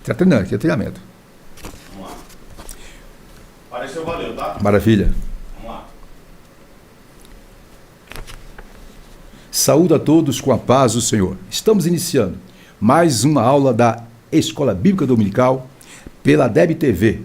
Está treinando, aqui é treinamento. Vamos lá. Apareceu, valeu, tá? Maravilha. Vamos lá. Saúde a todos com a paz do Senhor. Estamos iniciando mais uma aula da Escola Bíblica Dominical pela DEB TV,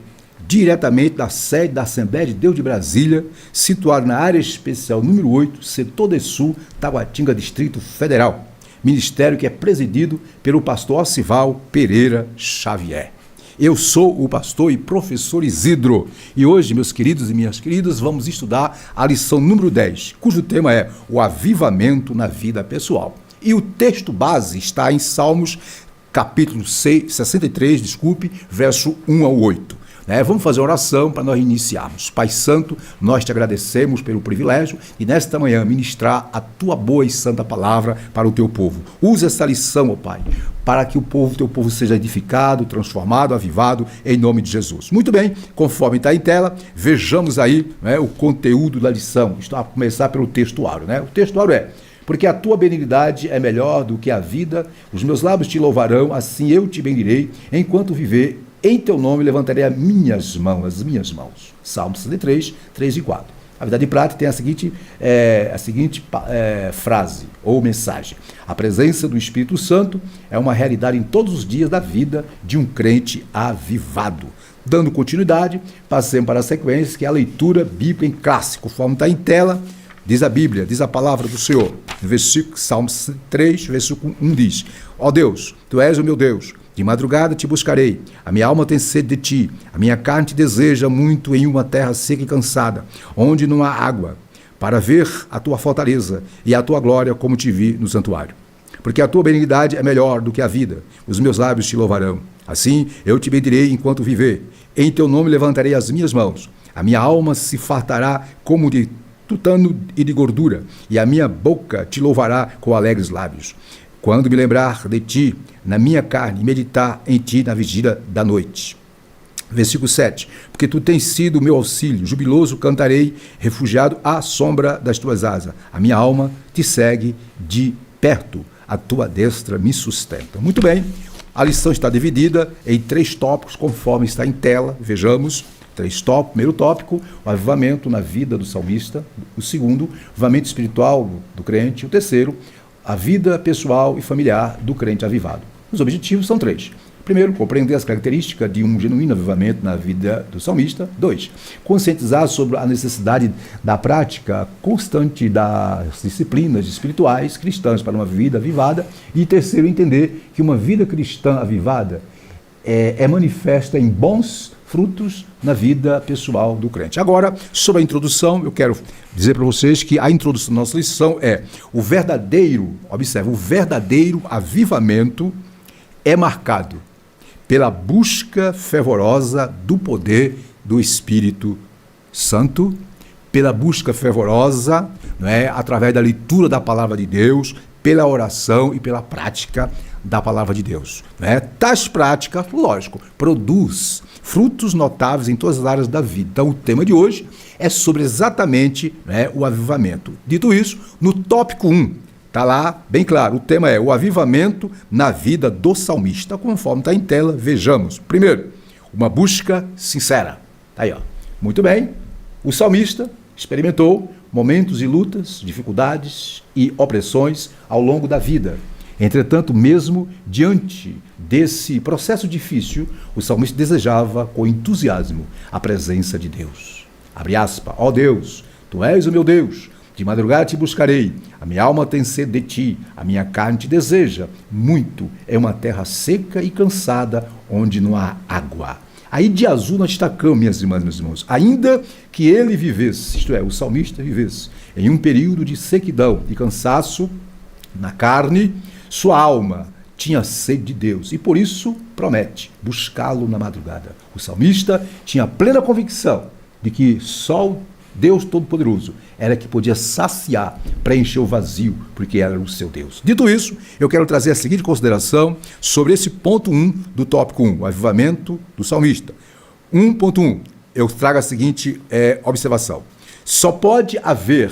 diretamente da sede da Assembleia de Deus de Brasília, situada na área especial número 8, setor de Sul, Taguatinga, Distrito Federal. Ministério que é presidido pelo pastor Osival Pereira Xavier. Eu sou o pastor e professor Isidro, e hoje, meus queridos e minhas queridas, vamos estudar a lição número 10, cujo tema é o avivamento na vida pessoal. E o texto base está em Salmos, capítulo 63, verso 1 ao 8. Vamos fazer uma oração para nós iniciarmos. Pai Santo, nós te agradecemos pelo privilégio e nesta manhã ministrar a tua boa e santa palavra para o teu povo. Usa essa lição, ó Pai, para que o teu povo seja edificado, transformado, avivado, em nome de Jesus. Muito bem, conforme está em tela, vejamos aí o conteúdo da lição. Está a começar pelo textuário. O textuário é: porque a tua benignidade é melhor do que a vida, os meus lábios te louvarão, assim eu te bendirei, enquanto viver. Em teu nome levantarei as minhas mãos. Salmo 63, 3 e 4. A Vida de Prata tem a seguinte frase ou mensagem: a presença do Espírito Santo é uma realidade em todos os dias da vida de um crente avivado. Dando continuidade, passemos para a sequência, que é a leitura bíblica em clássico, conforme está em tela. Diz a Bíblia, diz a palavra do Senhor, no versículo Salmo 3, versículo 1 diz: ó Deus, tu és o meu Deus, de madrugada te buscarei, a minha alma tem sede de ti, a minha carne te deseja muito em uma terra seca e cansada, onde não há água, para ver a tua fortaleza e a tua glória como te vi no santuário. Porque a tua benignidade é melhor do que a vida, os meus lábios te louvarão. Assim eu te bendirei enquanto viver, em teu nome levantarei as minhas mãos, a minha alma se fartará como de tutano e de gordura, e a minha boca te louvará com alegres lábios. Quando me lembrar de ti na minha carne, e meditar em ti na vigília da noite. Versículo 7. Porque tu tens sido o meu auxílio, jubiloso cantarei, refugiado à sombra das tuas asas. A minha alma te segue de perto, a tua destra me sustenta. Muito bem, a lição está dividida em 3 tópicos, conforme está em tela. Vejamos. 3 tópicos. Primeiro tópico, o avivamento na vida do salmista. O segundo, o avivamento espiritual do crente. O terceiro, a vida pessoal e familiar do crente avivado. Os objetivos são 3. Primeiro, compreender as características de um genuíno avivamento na vida do salmista. 2, conscientizar sobre a necessidade da prática constante das disciplinas espirituais cristãs para uma vida avivada. E terceiro, entender que uma vida cristã avivada é manifesta em bons frutos na vida pessoal do crente. Agora, sobre a introdução, eu quero dizer para vocês que a introdução da nossa lição é o verdadeiro avivamento é marcado pela busca fervorosa do poder do Espírito Santo, pela busca fervorosa, através da leitura da palavra de Deus, pela oração e pela prática da palavra de Deus. Tais práticas, lógico, produz frutos notáveis em todas as áreas da vida. Então, o tema de hoje é sobre exatamente o avivamento. Dito isso, no tópico 1, está lá bem claro, o tema é o avivamento na vida do salmista. Conforme está em tela, vejamos. Primeiro, uma busca sincera. Está aí, ó. Muito bem, o salmista experimentou momentos de lutas, dificuldades e opressões ao longo da vida. Entretanto, mesmo diante desse processo difícil, o salmista desejava com entusiasmo a presença de Deus. Abre aspas: ó Deus, tu és o meu Deus, de madrugada te buscarei, a minha alma tem sede de ti, a minha carne te deseja muito, é uma terra seca e cansada, onde não há água. Aí de azul nós destacamos, minhas irmãs e meus irmãos, ainda que ele vivesse, isto é, o salmista vivesse, em um período de sequidão e cansaço na carne, sua alma tinha sede de Deus e por isso promete buscá-lo na madrugada. O salmista tinha plena convicção de que só o Deus Todo-Poderoso era que podia saciar, preencher o vazio, porque era o seu Deus. Dito isso, eu quero trazer a seguinte consideração sobre esse ponto 1 do tópico 1, o avivamento do salmista. 1.1, eu trago a seguinte observação. Só pode haver,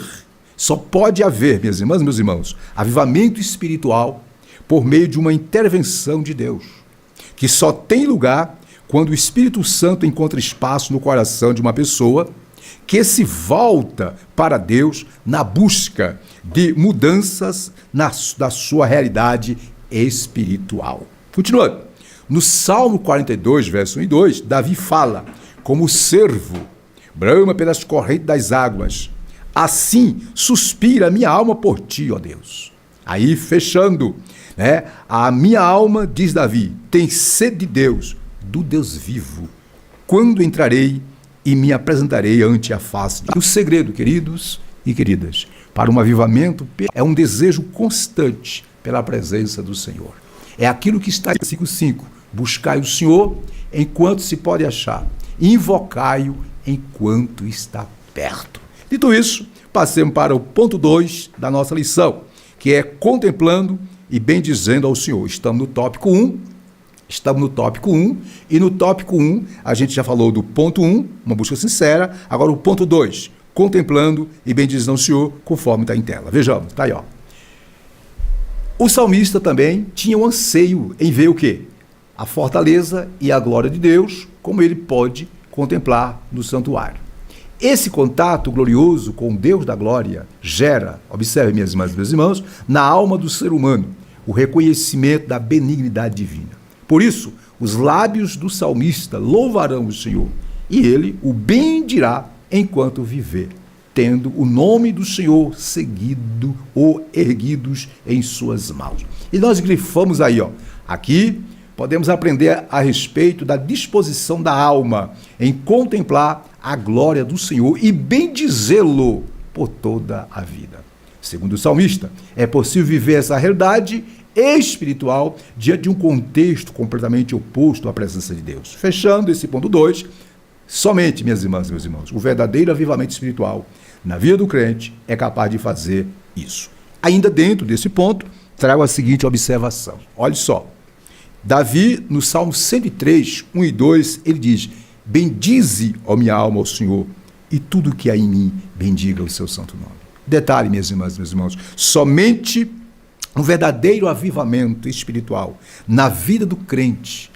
minhas irmãs e meus irmãos, avivamento espiritual por meio de uma intervenção de Deus. que só tem lugar quando o Espírito Santo encontra espaço no coração de uma pessoa que se volta para Deus na busca de mudanças da sua realidade espiritual. Continuando, no Salmo 42, verso 1 e 2, Davi fala: como o cervo brama pelas correntes das águas, assim suspira a minha alma por ti, ó Deus. Aí, fechando, a minha alma, diz Davi, tem sede de Deus, do Deus vivo. Quando entrarei e me apresentarei ante a face. O segredo, queridos e queridas, para um avivamento é um desejo constante pela presença do Senhor. É aquilo que está em versículo 5. Buscai o Senhor enquanto se pode achar. Invocai-o enquanto está perto. Dito isso, passemos para o ponto 2 da nossa lição, que é contemplando e bendizendo ao Senhor. Estamos no tópico 1. E no tópico 1, a gente já falou do ponto 1, uma busca sincera. Agora o ponto 2, contemplando e bendizendo ao Senhor, conforme está em tela. Vejamos, está aí, ó. O salmista também tinha um anseio em ver o quê? A fortaleza e a glória de Deus, como ele pode contemplar no santuário. Esse contato glorioso com o Deus da glória gera, observe minhas irmãs e meus irmãos, na alma do ser humano, o reconhecimento da benignidade divina. Por isso, os lábios do salmista louvarão o Senhor, e ele o bendirá enquanto viver, tendo o nome do Senhor seguido ou erguidos em suas mãos. E nós grifamos aí, ó, aqui podemos aprender a respeito da disposição da alma em contemplar a glória do Senhor e bendizê-lo por toda a vida. Segundo o salmista, é possível viver essa realidade espiritual diante de um contexto completamente oposto à presença de Deus. Fechando esse ponto 2, somente, minhas irmãs e meus irmãos, o verdadeiro avivamento espiritual na vida do crente é capaz de fazer isso. Ainda dentro desse ponto, trago a seguinte observação. Olha só, Davi, no Salmo 103, 1 e 2, ele diz: bendize, ó minha alma, ao Senhor, e tudo que há em mim, bendiga o seu santo nome. Detalhe, minhas irmãs e meus irmãos, somente um verdadeiro avivamento espiritual na vida do crente,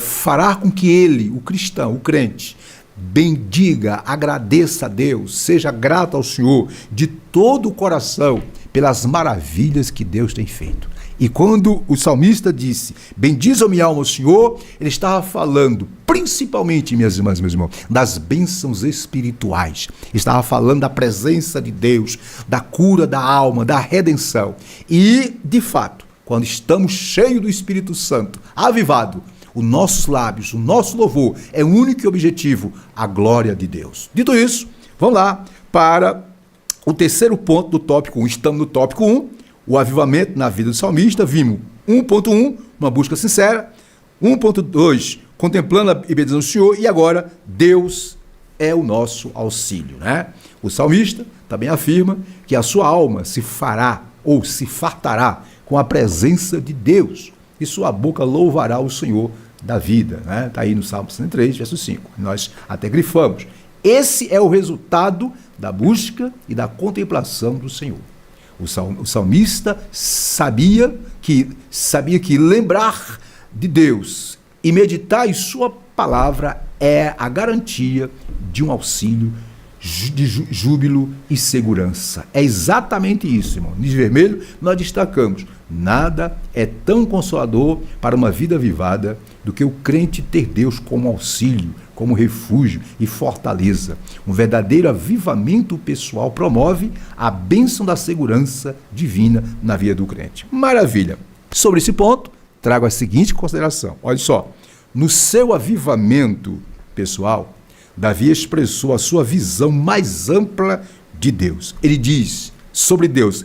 fará com que ele, o cristão, o crente, bendiga, agradeça a Deus, seja grato ao Senhor de todo o coração pelas maravilhas que Deus tem feito. E quando o salmista disse, bendize a minha alma ao Senhor, ele estava falando principalmente, minhas irmãs e meus irmãos, das bênçãos espirituais. Estava falando da presença de Deus, da cura da alma, da redenção. E, de fato, quando estamos cheios do Espírito Santo, avivado, os nossos lábios, o nosso louvor é o único objetivo, a glória de Deus. Dito isso, vamos lá para o terceiro ponto do tópico 1. Estamos no tópico 1. O avivamento na vida do salmista, vimos 1.1, uma busca sincera, 1.2, contemplando e bendizendo o Senhor, e agora, Deus é o nosso auxílio, O salmista também afirma que a sua alma se fará ou se fartará com a presença de Deus, e sua boca louvará o Senhor da vida, Está aí no Salmo 103, verso 5, nós até grifamos. Esse é o resultado da busca e da contemplação do Senhor. O salmista sabia que lembrar de Deus e meditar em sua palavra é a garantia de um auxílio, de júbilo e segurança. É exatamente isso, irmão. No vermelho nós destacamos, nada é tão consolador para uma vida avivada do que o crente ter Deus como auxílio, como refúgio e fortaleza. Um verdadeiro avivamento pessoal promove a bênção da segurança divina na vida do crente. Maravilha! Sobre esse ponto, trago a seguinte consideração. Olha só, no seu avivamento pessoal, Davi expressou a sua visão mais ampla de Deus. Ele diz sobre Deus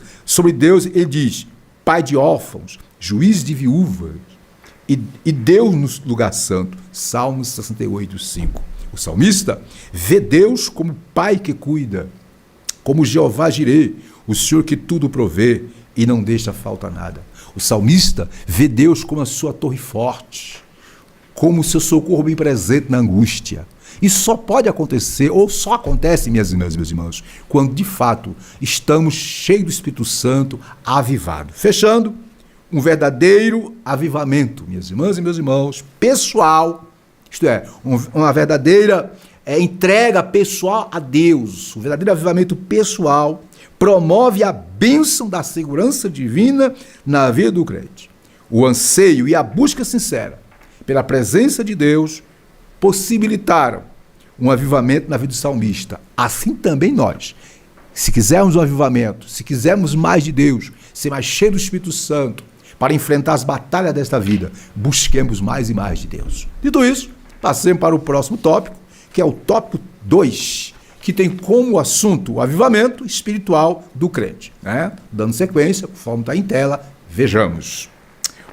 ele diz, pai de órfãos, juiz de viúvas, e Deus no lugar santo. Salmo 68, 5. O salmista vê Deus como pai que cuida, como Jeová Jirê, o Senhor que tudo provê e não deixa falta nada. O salmista vê Deus como a sua torre forte, como o seu socorro bem presente na angústia. Isso só pode acontecer, ou só acontece, minhas irmãs e meus irmãos, quando de fato estamos cheios do Espírito Santo avivado. Fechando, um verdadeiro avivamento, minhas irmãs e meus irmãos, pessoal, isto é, uma verdadeira entrega pessoal a Deus, um verdadeiro avivamento pessoal, promove a bênção da segurança divina na vida do crente. O anseio e a busca sincera pela presença de Deus possibilitaram um avivamento na vida do salmista. Assim também nós, se quisermos um avivamento, se quisermos mais de Deus, ser mais cheio do Espírito Santo, para enfrentar as batalhas desta vida, busquemos mais e mais de Deus. Dito isso, passemos para o próximo tópico, que é o tópico 2, que tem como assunto o avivamento espiritual do crente. Dando sequência, conforme está em tela, vejamos.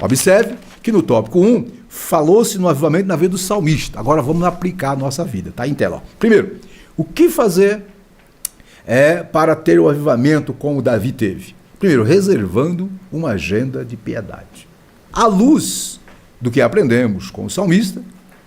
Observe que no tópico 1, falou-se no avivamento na vida do salmista. Agora vamos aplicar a nossa vida. Está em tela. Primeiro, o que fazer para ter o avivamento como Davi teve? Primeiro, reservando uma agenda de piedade. À luz do que aprendemos com o salmista,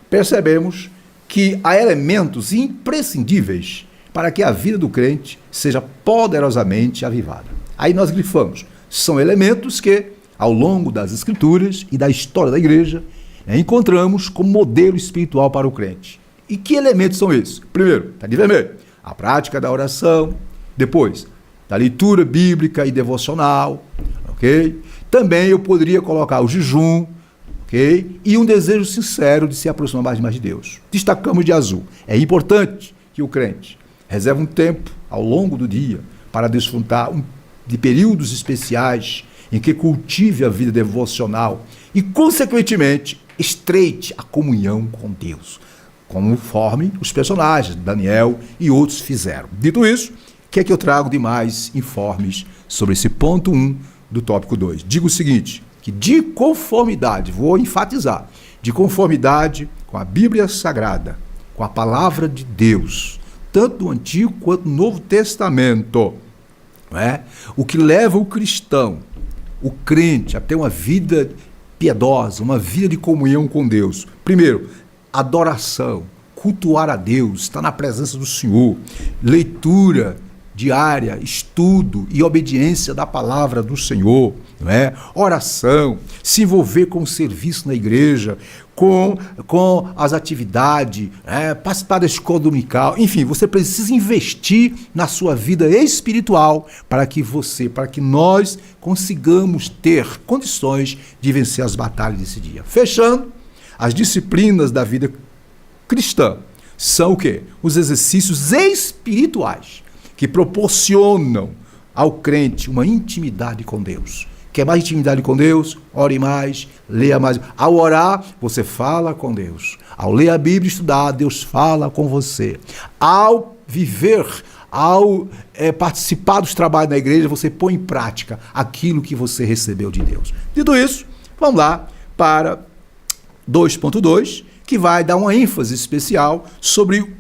percebemos que há elementos imprescindíveis para que a vida do crente seja poderosamente avivada. Aí nós grifamos. São elementos que, ao longo das Escrituras e da história da igreja, encontramos como modelo espiritual para o crente. E que elementos são esses? Primeiro, está de vermelho, a prática da oração. Depois, da leitura bíblica e devocional. Ok? Também eu poderia colocar o jejum. Ok? E um desejo sincero de se aproximar mais de Deus. Destacamos de azul. É importante que o crente reserve um tempo ao longo do dia para desfrutar de períodos especiais em que cultive a vida devocional e, consequentemente, estreite a comunhão com Deus, conforme os personagens, Daniel e outros fizeram. Dito isso, o que é que eu trago de mais informes sobre esse ponto 1 do tópico 2? Digo o seguinte, que de conformidade, vou enfatizar, de conformidade com a Bíblia Sagrada, com a palavra de Deus, tanto do Antigo quanto do Novo Testamento, o que leva o cristão, o crente, a ter uma vida piedosa, uma vida de comunhão com Deus. Primeiro, adoração, cultuar a Deus, estar na presença do Senhor, leitura diária, estudo e obediência da palavra do Senhor, oração, se envolver com o serviço na igreja, com as atividades, participar da escola dominical, enfim, você precisa investir na sua vida espiritual para que nós consigamos ter condições de vencer as batalhas desse dia. Fechando, as disciplinas da vida cristã são o quê? Os exercícios espirituais que proporcionam ao crente uma intimidade com Deus. Quer mais intimidade com Deus? Ore mais, leia mais. Ao orar, você fala com Deus. Ao ler a Bíblia e estudar, Deus fala com você. Ao viver, ao participar dos trabalhos da igreja, você põe em prática aquilo que você recebeu de Deus. Dito isso, vamos lá para 2.2, que vai dar uma ênfase especial sobre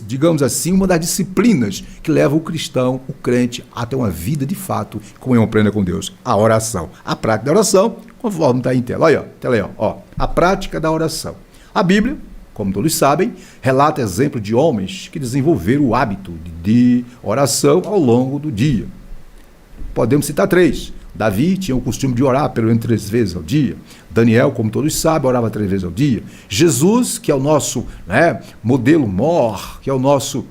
digamos assim, uma das disciplinas que leva o cristão, o crente, a ter uma vida de fato, comunhão plena com Deus. A oração. A prática da oração, conforme está em tela. Olha, tela aí, a prática da oração. A Bíblia, como todos sabem, relata exemplos de homens que desenvolveram o hábito de oração ao longo do dia. Podemos citar 3. Davi tinha o costume de orar pelo menos 3 vezes ao dia. Daniel, como todos sabem, orava 3 vezes ao dia. Jesus, que é o nosso modelo maior, que é o nosso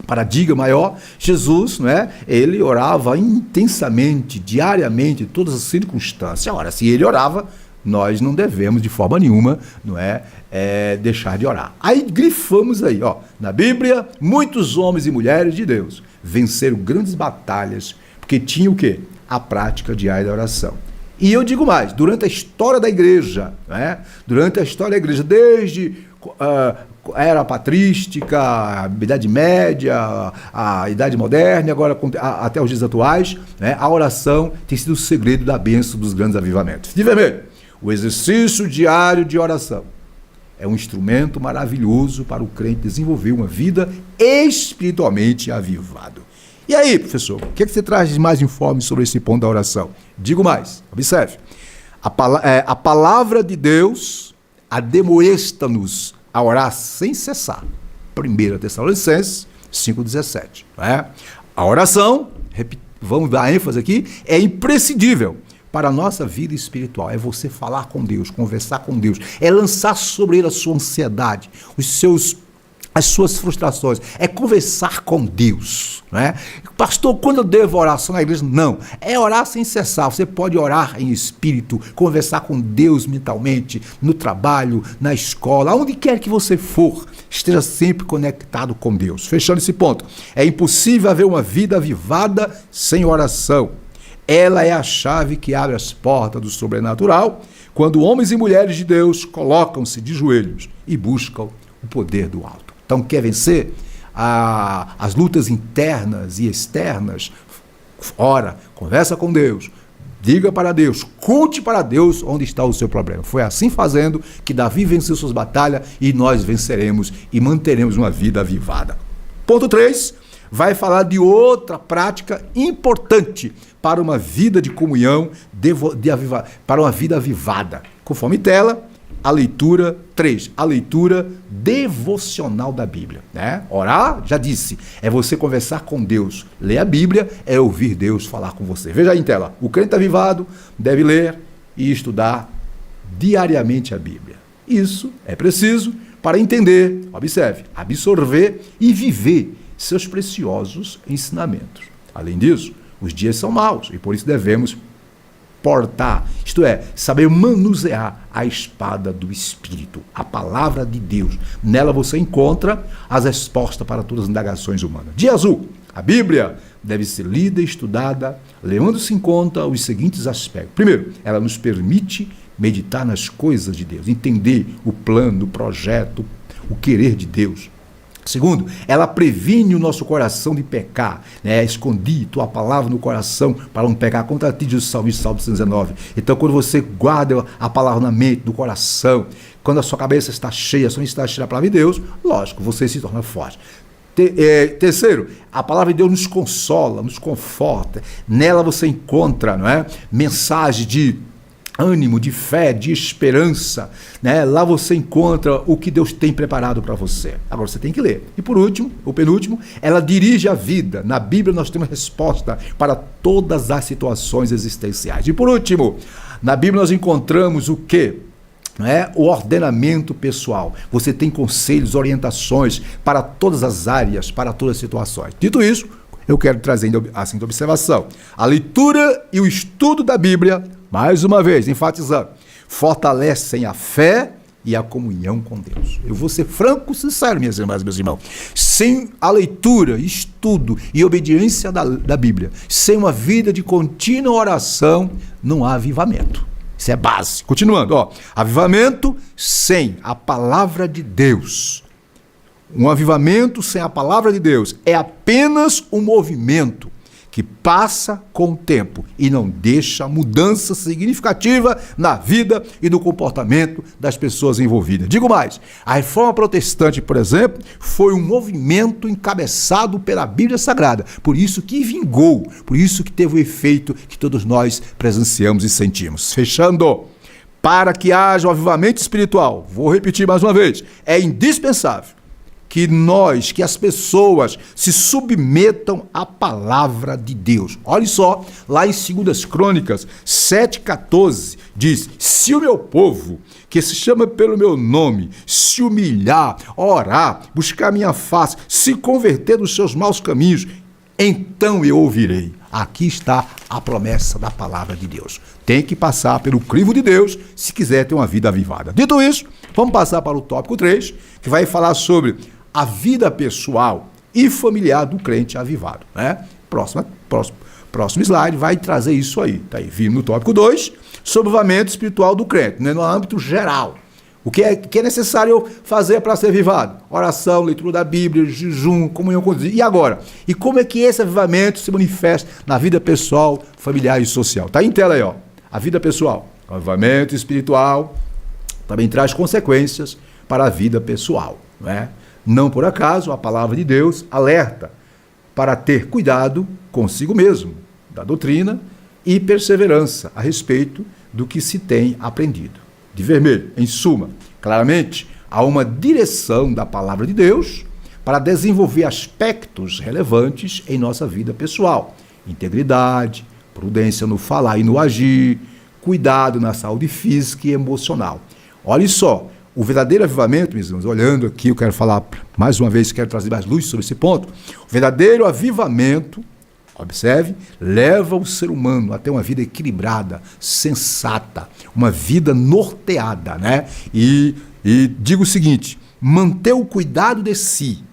paradigma maior, Jesus, ele orava intensamente, diariamente, em todas as circunstâncias. Ora, se ele orava, nós não devemos de forma nenhuma deixar de orar. Aí grifamos aí, na Bíblia, muitos homens e mulheres de Deus venceram grandes batalhas, porque tinham o quê? A prática diária da oração. E eu digo mais, durante a história da igreja, desde a era patrística, a Idade Média, a Idade Moderna, e agora até os dias atuais, a oração tem sido o segredo da bênção dos grandes avivamentos. De vermelho, o exercício diário de oração é um instrumento maravilhoso para o crente desenvolver uma vida espiritualmente avivada. E aí, professor, o que você traz de mais informes sobre esse ponto da oração? Digo mais, observe. A palavra de Deus ademoesta-nos a orar sem cessar. 1 Tessalonicenses 5,17. A oração, vamos dar ênfase aqui, é imprescindível para a nossa vida espiritual. É você falar com Deus, conversar com Deus. É lançar sobre Ele a sua ansiedade, as suas frustrações. É conversar com Deus. Né? Pastor, quando eu devo orar só na igreja? Não. É orar sem cessar. Você pode orar em espírito, conversar com Deus mentalmente, no trabalho, na escola, aonde quer que você for. Esteja sempre conectado com Deus. Fechando esse ponto. É impossível haver uma vida avivada sem oração. Ela é a chave que abre as portas do sobrenatural quando homens e mulheres de Deus colocam-se de joelhos e buscam o poder do alto. Então, quer vencer as lutas internas e externas? Ora, conversa com Deus, diga para Deus, conte para Deus onde está o seu problema. Foi assim fazendo que Davi venceu suas batalhas e nós venceremos e manteremos uma vida avivada. Ponto 3, vai falar de outra prática importante para uma vida de comunhão, para uma vida avivada. Conforme tela, a leitura 3, a leitura devocional da Bíblia. Né? Orar, já disse, é você conversar com Deus. Ler a Bíblia é ouvir Deus falar com você. Veja aí em tela, o crente avivado deve ler e estudar diariamente a Bíblia. Isso é preciso para entender, observe, absorver e viver seus preciosos ensinamentos. Além disso, os dias são maus e por isso devemos portar, isto é, saber manusear a espada do Espírito, a palavra de Deus. Nela você encontra as respostas para todas as indagações humanas. Dia azul, a Bíblia deve ser lida e estudada, levando-se em conta os seguintes aspectos. Primeiro, ela nos permite meditar nas coisas de Deus, entender o plano, o projeto, o querer de Deus. Segundo, ela previne o nosso coração de pecar, né? Escondi tua palavra no coração para não pecar contra ti, diz o Salmo 119. Então, quando você guarda a palavra na mente, no coração, quando a sua cabeça está cheia, a sua mente está cheia da palavra de Deus, lógico, você se torna forte. Terceiro, a palavra de Deus nos consola, nos conforta. Nela você encontra, não é, mensagem de ânimo, de fé, de esperança, né? Lá você encontra o que Deus tem preparado para você. Agora você tem que ler. E por último, o penúltimo, ela dirige a vida. Na Bíblia nós temos resposta para todas as situações existenciais. E por último, na Bíblia nós encontramos o quê? O ordenamento pessoal. Você tem conselhos, orientações para todas as áreas, para todas as situações. Dito isso, eu quero trazer assim de observação a leitura e o estudo da Bíblia, mais uma vez, enfatizando, fortalecem a fé e a comunhão com Deus. Eu vou ser franco e sincero, minhas irmãs e meus irmãos. Sem a leitura, estudo e obediência da Bíblia, sem uma vida de contínua oração, não há avivamento. Isso é base. Continuando, avivamento sem a palavra de Deus. Um avivamento sem a palavra de Deus é apenas um movimento que passa com o tempo e não deixa mudança significativa na vida e no comportamento das pessoas envolvidas. Digo mais, a Reforma Protestante, por exemplo, foi um movimento encabeçado pela Bíblia Sagrada, por isso que vingou, por isso que teve o efeito que todos nós presenciamos e sentimos. Fechando, para que haja um avivamento espiritual, vou repetir mais uma vez, é indispensável que as pessoas se submetam à palavra de Deus. Olha só, lá em 2 Crônicas 7,14, diz, se o meu povo, que se chama pelo meu nome, se humilhar, orar, buscar minha face, se converter dos seus maus caminhos, então eu ouvirei. Aqui está a promessa da palavra de Deus. Tem que passar pelo crivo de Deus se quiser ter uma vida avivada. Dito isso, vamos passar para o tópico 3, que vai falar sobre a vida pessoal e familiar do crente avivado. Né? Próximo slide vai trazer isso aí. Está aí, vindo no tópico 2, sobre o avivamento espiritual do crente, né? No âmbito geral. O que é necessário fazer para ser avivado? Oração, leitura da Bíblia, jejum, comunhão com Deus. E agora? E como é que esse avivamento se manifesta na vida pessoal, familiar e social? Está em tela aí, a vida pessoal. O avivamento espiritual também traz consequências para a vida pessoal, né? Não por acaso, a palavra de Deus alerta para ter cuidado consigo mesmo, da doutrina e perseverança a respeito do que se tem aprendido. De vermelho, em suma, claramente, há uma direção da palavra de Deus para desenvolver aspectos relevantes em nossa vida pessoal. Integridade, prudência no falar e no agir, cuidado na saúde física e emocional. Olha só, o verdadeiro avivamento, meus irmãos, olhando aqui, eu quero falar mais uma vez, quero trazer mais luz sobre esse ponto. O verdadeiro avivamento, observe, leva o ser humano a ter uma vida equilibrada, sensata, uma vida norteada, né? E digo o seguinte, manter o cuidado de si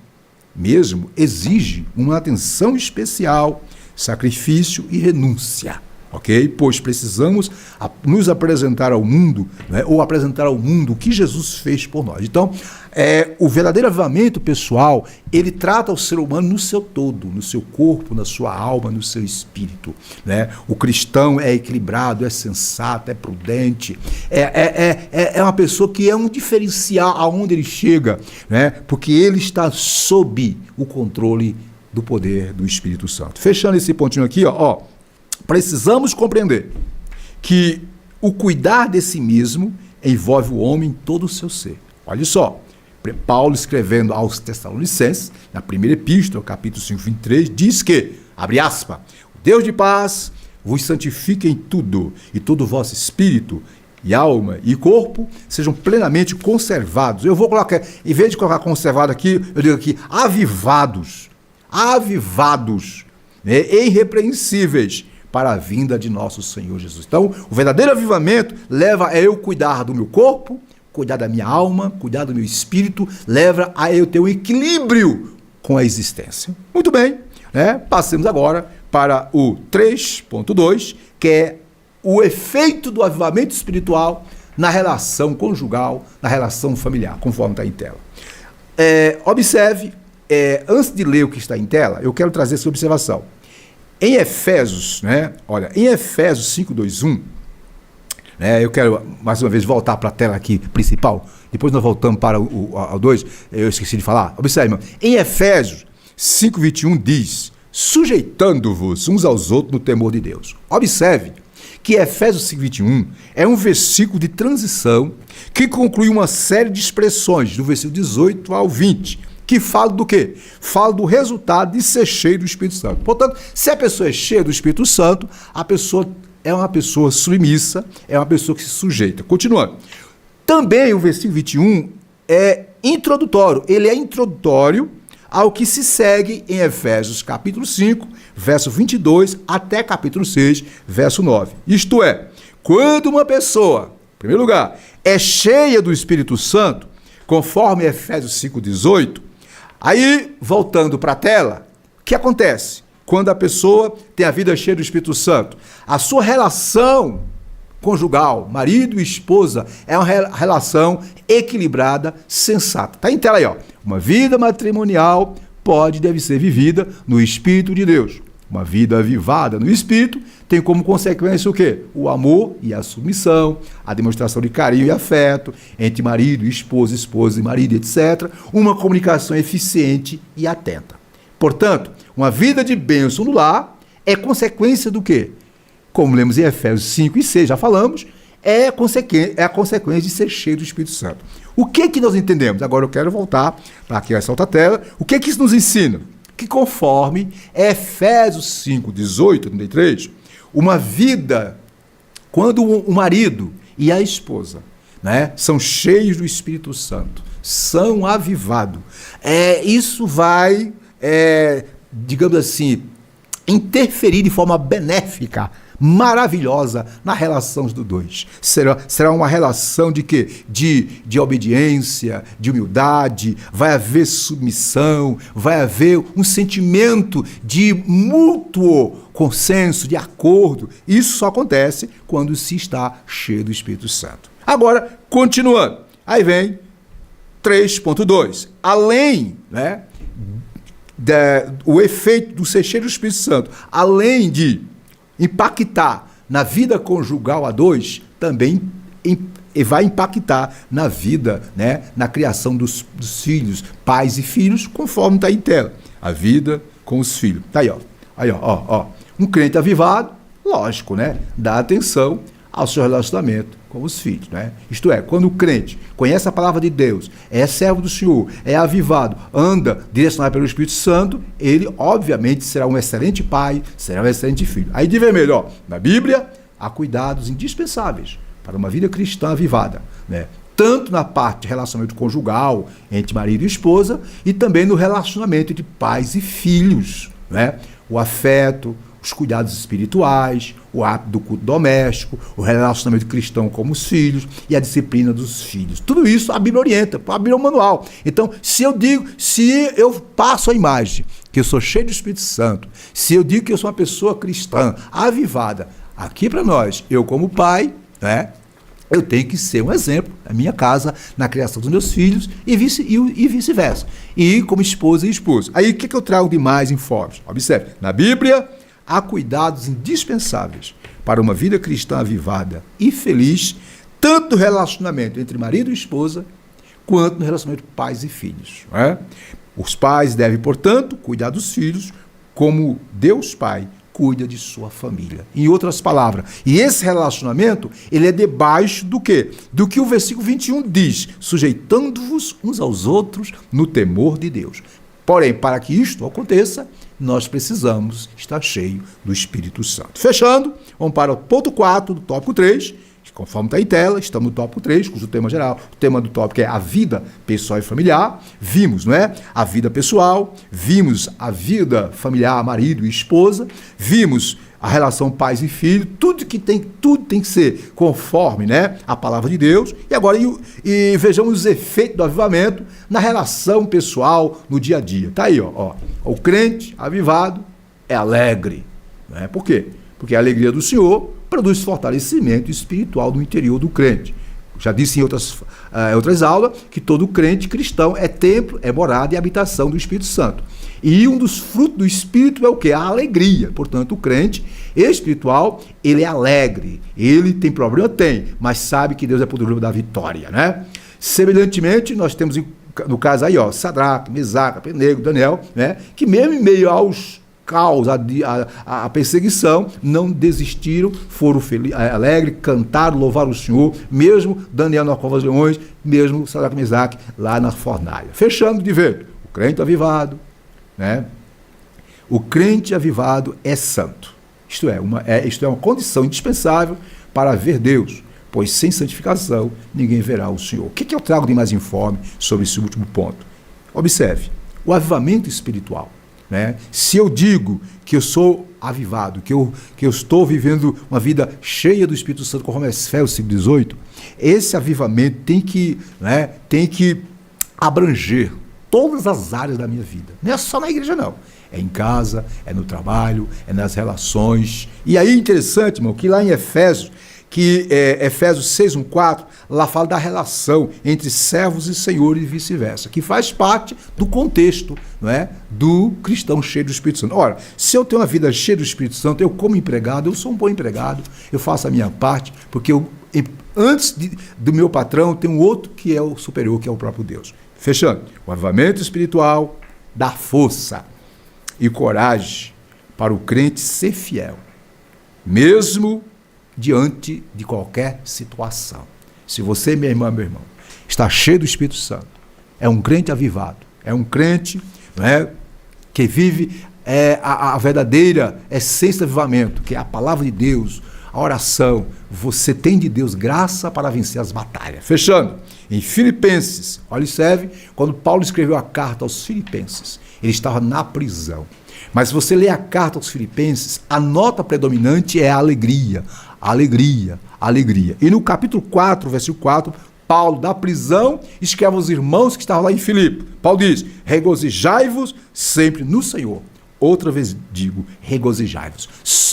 mesmo exige uma atenção especial, sacrifício e renúncia. Ok? Pois precisamos nos apresentar ao mundo, né, ou apresentar ao mundo o que Jesus fez por nós. Então, o verdadeiro avivamento pessoal, ele trata o ser humano no seu todo, no seu corpo, na sua alma, no seu espírito. Né? O cristão é equilibrado, é sensato, é prudente, é uma pessoa que é um diferencial aonde ele chega, né? Porque ele está sob o controle do poder do Espírito Santo. Fechando esse pontinho aqui, ó, precisamos compreender que o cuidar de si mesmo envolve o homem em todo o seu ser. Olha só, Paulo escrevendo aos Tessalonicenses, na primeira epístola, capítulo 5, 23, diz que, abre aspas, o Deus de paz vos santifique em tudo, e todo o vosso espírito e alma e corpo sejam plenamente conservados. Eu vou colocar, em vez de colocar conservado aqui, eu digo aqui, avivados, né, irrepreensíveis, para a vinda de nosso Senhor Jesus. Então, o verdadeiro avivamento leva a eu cuidar do meu corpo, cuidar da minha alma, cuidar do meu espírito, leva a eu ter um equilíbrio com a existência. Muito bem, né? Passemos agora para o 3.2, que é o efeito do avivamento espiritual na relação conjugal, na relação familiar, conforme está em tela. Observe, antes de ler o que está em tela, eu quero trazer essa observação. Em Efésios, né? Olha, em Efésios 5:2:1, né? Eu quero mais uma vez voltar para a tela aqui principal, depois nós voltamos para o 2, eu esqueci de falar. Observe, irmão, em Efésios 5:21 diz, sujeitando-vos uns aos outros no temor de Deus. Observe que Efésios 5:21 é um versículo de transição que conclui uma série de expressões, do versículo 18 ao 20, que fala do quê? Fala do resultado de ser cheio do Espírito Santo. Portanto, se a pessoa é cheia do Espírito Santo, a pessoa é uma pessoa submissa, é uma pessoa que se sujeita. Continuando. Também o versículo 21 é introdutório. Ele é introdutório ao que se segue em Efésios capítulo 5, verso 22, até capítulo 6, verso 9. Isto é, quando uma pessoa, em primeiro lugar, é cheia do Espírito Santo, conforme Efésios 5:18, aí, voltando para a tela, o que acontece? Quando a pessoa tem a vida cheia do Espírito Santo, a sua relação conjugal, marido e esposa, é uma relação equilibrada, sensata. Está em tela aí, ó. Uma vida matrimonial pode e deve ser vivida no Espírito de Deus. Uma vida avivada no Espírito tem como consequência o quê? O amor e a submissão, a demonstração de carinho e afeto entre marido e esposa e marido, etc. Uma comunicação eficiente e atenta. Portanto, uma vida de bênção no lar é consequência do quê? Como lemos em Efésios 5 e 6, já falamos, é a consequência de ser cheio do Espírito Santo. O que nós entendemos? Agora eu quero voltar para aqui essa outra tela. O que isso nos ensina? Que conforme Efésios 5, 18, 33, uma vida, quando o marido e a esposa, né, são cheios do Espírito Santo, são avivados, isso vai, digamos assim, interferir de forma benéfica, maravilhosa na relação dos dois. Será uma relação de quê? De obediência, de humildade, vai haver submissão, vai haver um sentimento de mútuo consenso, de acordo. Isso só acontece quando se está cheio do Espírito Santo. Agora, continuando. Aí vem 3.2. Além, né, o efeito do ser cheio do Espírito Santo, além de impactar na vida conjugal a dois, também vai impactar na vida, né, na criação dos filhos, pais e filhos, conforme está em tela. A vida com os filhos. Tá aí, ó. Aí, ó. Um crente avivado, lógico, né, dá atenção ao seu relacionamento com os filhos, né? Isto é, quando o crente conhece a palavra de Deus, é servo do Senhor, é avivado, anda direcionado pelo Espírito Santo, ele obviamente será um excelente pai, será um excelente filho. Aí de ver melhor, na Bíblia há cuidados indispensáveis para uma vida cristã avivada, né? Tanto na parte de relacionamento conjugal entre marido e esposa e também no relacionamento entre pais e filhos, né? O afeto, os cuidados espirituais, o ato do culto doméstico, o relacionamento cristão com os filhos e a disciplina dos filhos. Tudo isso a Bíblia orienta, a Bíblia é um manual. Então, se eu passo a imagem que eu sou cheio do Espírito Santo, se eu digo que eu sou uma pessoa cristã, avivada, aqui para nós, eu como pai, né, eu tenho que ser um exemplo na minha casa, na criação dos meus filhos e vice-versa. E como esposa e esposo. Aí o que eu trago de mais informes? Observe, na Bíblia há cuidados indispensáveis para uma vida cristã avivada e feliz, tanto no relacionamento entre marido e esposa, quanto no relacionamento pais e filhos. Não é? Os pais devem, portanto, cuidar dos filhos como Deus Pai cuida de sua família. Em outras palavras, e esse relacionamento, ele é debaixo do quê? Do que o versículo 21 diz, sujeitando-vos uns aos outros no temor de Deus. Porém, para que isto aconteça, nós precisamos estar cheio do Espírito Santo. Fechando, vamos para o ponto 4 do tópico 3, conforme está em tela, estamos no tópico 3, cujo tema geral, o tema do tópico é a vida pessoal e familiar. Vimos, não é? A vida pessoal, vimos a vida familiar, marido e esposa, vimos a relação pais e filhos, tudo tem que ser conforme, né, a palavra de Deus. E agora vejamos os efeitos do avivamento na relação pessoal, no dia a dia. Está aí, ó. O crente avivado é alegre. Não é? Por quê? Porque a alegria do Senhor produz fortalecimento espiritual no interior do crente. Já disse em outras aulas que todo crente cristão é templo, é morada e habitação do Espírito Santo. E um dos frutos do Espírito é o quê? A alegria. Portanto, o crente espiritual, ele é alegre. Ele tem problema? Tem, mas sabe que Deus é poderoso da vitória, né? Semelhantemente, nós temos, no caso aí, Sadraque, Mesaque, Abednego, Daniel, né? Que mesmo em meio aos caos, a perseguição, não desistiram, foram alegres, cantaram, louvaram o Senhor, mesmo Daniel na cova dos leões, mesmo Sadraque e Mesaque lá na fornalha. Fechando de ver, o crente avivado, né? O crente avivado é santo. Isto é uma condição indispensável para ver Deus, pois sem santificação ninguém verá o Senhor. O que eu trago de mais informe sobre esse último ponto? Observe, o avivamento espiritual. Né? Se eu digo que eu sou avivado, que eu estou vivendo uma vida cheia do Espírito Santo, conforme Efésios 5:18, esse avivamento tem que abranger todas as áreas da minha vida. Não é só na igreja, não. É em casa, é no trabalho, é nas relações. E aí é interessante, irmão, que lá em Efésios 6:1-4, lá fala da relação entre servos e senhor e vice-versa, que faz parte do contexto, não é, do cristão cheio do Espírito Santo. Ora, se eu tenho uma vida cheia do Espírito Santo, eu como empregado, eu sou um bom empregado, eu faço a minha parte, porque antes do meu patrão tem um outro que é o superior, que é o próprio Deus. Fechando, o avivamento espiritual dá força e coragem para o crente ser fiel, mesmo diante de qualquer situação. Se você, minha irmã, meu irmão, está cheio do Espírito Santo, é um crente avivado, é um crente, não é, que vive a verdadeira essência do avivamento, que é a palavra de Deus, a oração, você tem de Deus graça para vencer as batalhas. Fechando, em Filipenses, olha, serve, quando Paulo escreveu a carta aos Filipenses, ele estava na prisão. Mas se você lê a carta aos Filipenses, a nota predominante é a alegria. Alegria, alegria. E no capítulo 4, versículo 4, Paulo, da prisão, escreve aos irmãos que estavam lá em Filipe. Paulo diz, regozijai-vos sempre no Senhor. Outra vez digo, regozijai-vos.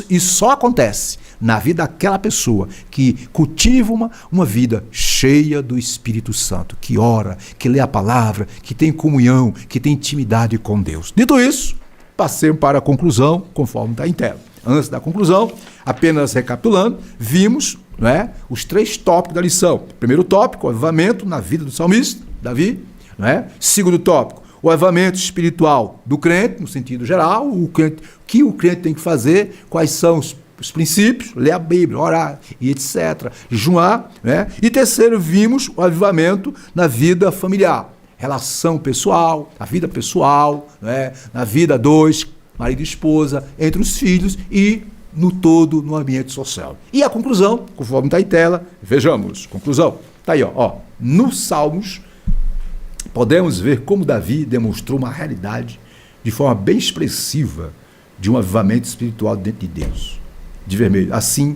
E só acontece na vida daquela pessoa que cultiva uma vida cheia do Espírito Santo, que ora, que lê a palavra, que tem comunhão, que tem intimidade com Deus. Dito isso, passemos para a conclusão, conforme está em tela. Antes da conclusão, apenas recapitulando, vimos, não é, os 3 tópicos da lição. Primeiro tópico, o avivamento na vida do salmista, Davi. Não é? Segundo tópico, o avivamento espiritual do crente, no sentido geral, o que o crente tem que fazer, quais são os os princípios, ler a Bíblia, orar e etc. Jejuar, né? E terceiro, vimos o avivamento na vida familiar. Relação pessoal, na vida pessoal, né? Na vida dois, marido e esposa, entre os filhos e no todo no ambiente social. E a conclusão, conforme está em tela, vejamos, conclusão. Está aí, ó. Nos Salmos, podemos ver como Davi demonstrou uma realidade de forma bem expressiva de um avivamento espiritual dentro de Deus. De vermelho. Assim,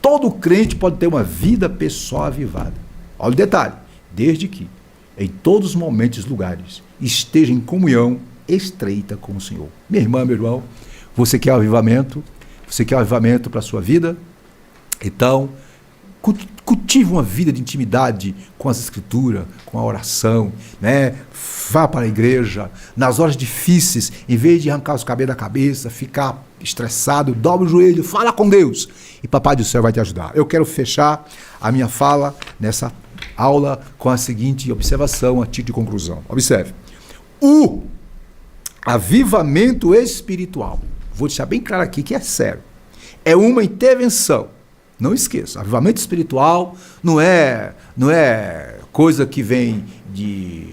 todo crente pode ter uma vida pessoal avivada. Olha o detalhe. Desde que, em todos os momentos e lugares, esteja em comunhão estreita com o Senhor. Minha irmã, meu irmão, você quer avivamento? Você quer avivamento para a sua vida? Então, cultive uma vida de intimidade com as Escrituras, com a oração, né? Vá para a igreja. Nas horas difíceis, em vez de arrancar os cabelos da cabeça, ficar estressado, dobre o joelho, fala com Deus. E Papai do Céu vai te ajudar. Eu quero fechar a minha fala nessa aula com a seguinte observação, a título de conclusão. Observe. O avivamento espiritual, vou deixar bem claro aqui que é sério, é uma intervenção. Não esqueça, avivamento espiritual não é coisa que vem de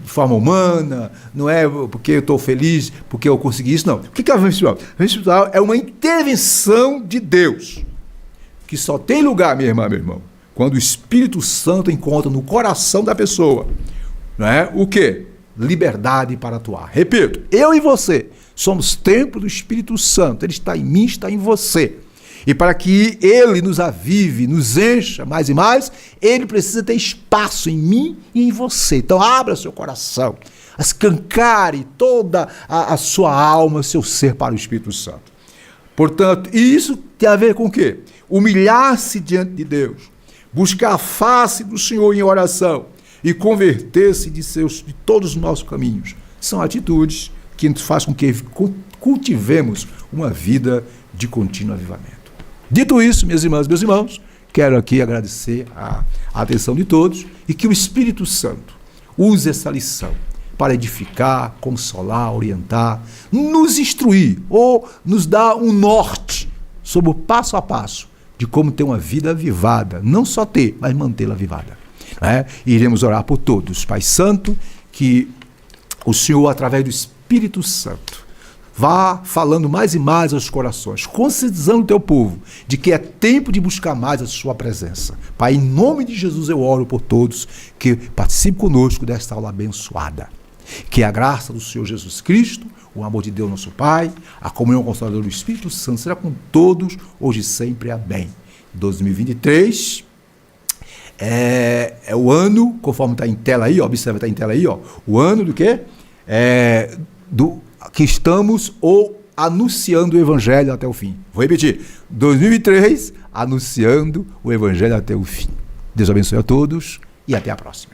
forma humana, não é porque eu estou feliz, porque eu consegui isso, não. O que é avivamento espiritual? Avivamento espiritual é uma intervenção de Deus, que só tem lugar, minha irmã, meu irmão, quando o Espírito Santo encontra no coração da pessoa, não é? O quê? Liberdade para atuar. Repito, eu e você somos templo do Espírito Santo, ele está em mim, está em você. E para que ele nos avive, nos encha mais e mais, ele precisa ter espaço em mim e em você. Então abra seu coração, escancare toda a sua alma, seu ser para o Espírito Santo. Portanto, isso tem a ver com o quê? Humilhar-se diante de Deus, buscar a face do Senhor em oração e converter-se de todos os nossos caminhos. São atitudes que nos fazem com que cultivemos uma vida de contínuo avivamento. Dito isso, minhas irmãs, meus irmãos, quero aqui agradecer a atenção de todos e que o Espírito Santo use essa lição para edificar, consolar, orientar, nos instruir ou nos dar um norte sobre o passo a passo de como ter uma vida avivada, não só ter, mas mantê-la avivada. E iremos orar por todos. Pai Santo, que o Senhor, através do Espírito Santo, vá falando mais e mais aos corações, conscientizando o teu povo de que é tempo de buscar mais a sua presença. Pai, em nome de Jesus eu oro por todos que participem conosco desta aula abençoada. Que a graça do Senhor Jesus Cristo, o amor de Deus nosso Pai, a comunhão consoladora do Espírito Santo será com todos, hoje e sempre. Amém. 2023 é o ano, conforme está em tela aí, observa, está em tela aí, o ano do quê? Que estamos anunciando o Evangelho até o fim. Vou repetir, 2003, anunciando o Evangelho até o fim. Deus abençoe a todos e até a próxima.